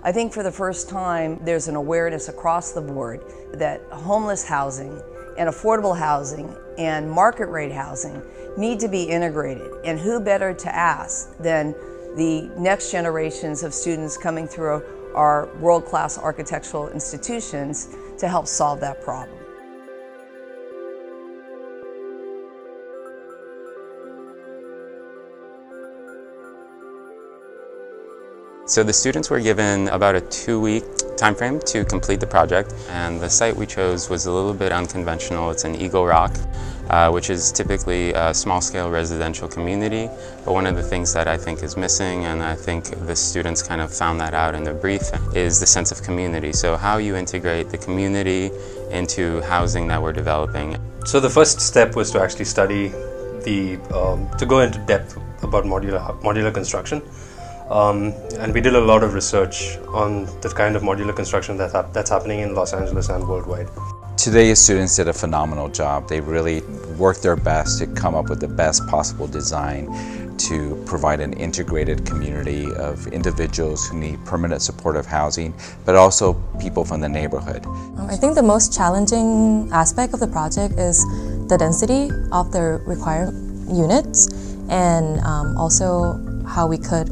I think for the first time there's an awareness across the board that homeless housing and affordable housing and market rate housing need to be integrated. And who better to ask than the next generations of students coming through our world-class architectural institutions to help solve that problem. So the students were given about a 2-week time frame to complete the project, and the site we chose was a little bit unconventional. It's in Eagle Rock, which is typically a small-scale residential community, but one of the things that I think is missing, and I think the students kind of found that out in the brief, is the sense of community. So how you integrate the community into housing that we're developing. So the first step was to actually study to go into depth about modular construction. And we did a lot of research on the kind of modular construction that's happening in Los Angeles and worldwide. Today's students did a phenomenal job. They really worked their best to come up with the best possible design to provide an integrated community of individuals who need permanent supportive housing, but also people from the neighborhood. I think the most challenging aspect of the project is the density of the required units, and also how we could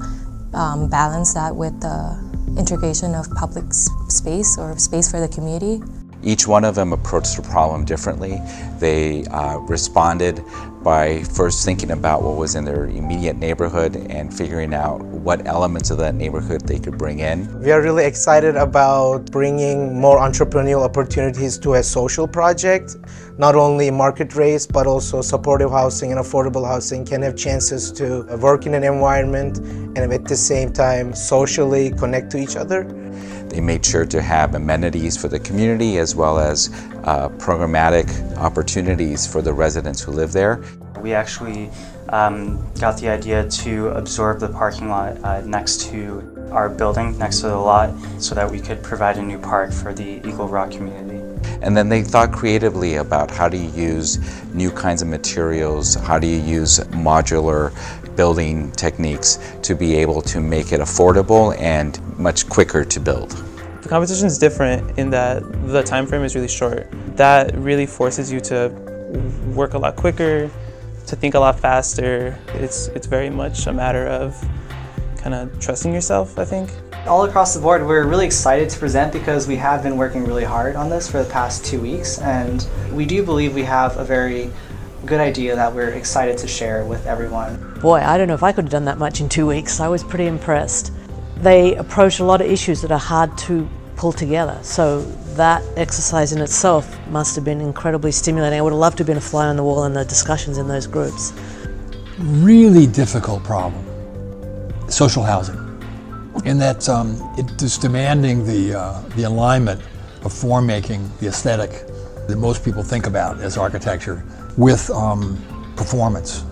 balance that with the integration of public space or space for the community. Each one of them approached the problem differently. They responded by first thinking about what was in their immediate neighborhood and figuring out what elements of that neighborhood they could bring in. We are really excited about bringing more entrepreneurial opportunities to a social project. Not only market rates, but also supportive housing and affordable housing can have chances to work in an environment and at the same time socially connect to each other. They made sure to have amenities for the community as well as programmatic opportunities for the residents who live there. We actually got the idea to absorb the parking lot next to our building, next to the lot, so that we could provide a new park for the Eagle Rock community. And then they thought creatively about how do you use new kinds of materials, how do you use modular building techniques to be able to make it affordable and much quicker to build. The competition is different in that the time frame is really short. That really forces you to work a lot quicker, to think a lot faster. It's very much a matter of kind of trusting yourself, I think. All across the board, we're really excited to present because we have been working really hard on this for the past 2 weeks, and we do believe we have a very good idea that we're excited to share with everyone. Boy, I don't know if I could have done that much in 2 weeks. I was pretty impressed. They approach a lot of issues that are hard to pull together, so that exercise in itself must have been incredibly stimulating. I would have loved to have been a fly on the wall in the discussions in those groups. Really difficult problem, social housing, in that it is demanding the alignment of form making, the aesthetic that most people think about as architecture, with performance,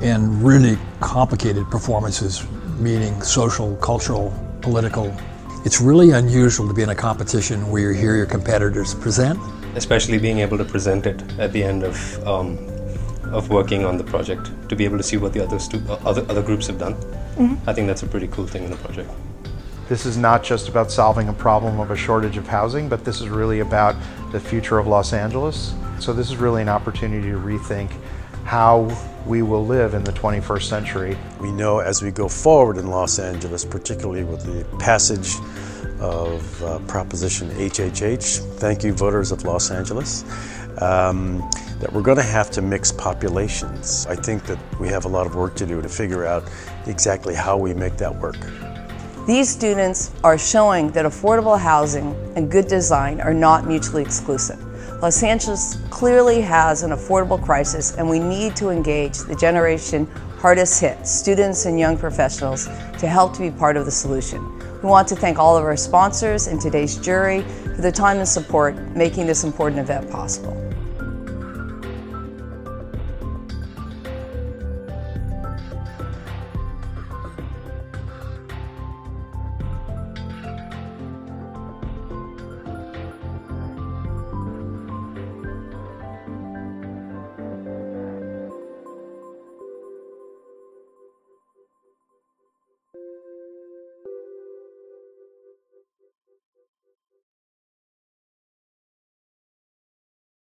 and really complicated performances, meaning social, cultural, political. It's really unusual to be in a competition where you hear your competitors present. Especially being able to present it at the end of working on the project, to be able to see what the other groups have done. I think that's a pretty cool thing in the project. This is not just about solving a problem of a shortage of housing, but this is really about the future of Los Angeles. So this is really an opportunity to rethink how we will live in the 21st century. We know as we go forward in Los Angeles, particularly with the passage of Proposition HHH, thank you voters of Los Angeles, that we're going to have to mix populations. I think that we have a lot of work to do to figure out exactly how we make that work. These students are showing that affordable housing and good design are not mutually exclusive. Los Angeles clearly has an affordable crisis, and we need to engage the generation hardest hit, students and young professionals, to help to be part of the solution. We want to thank all of our sponsors and today's jury for the time and support making this important event possible.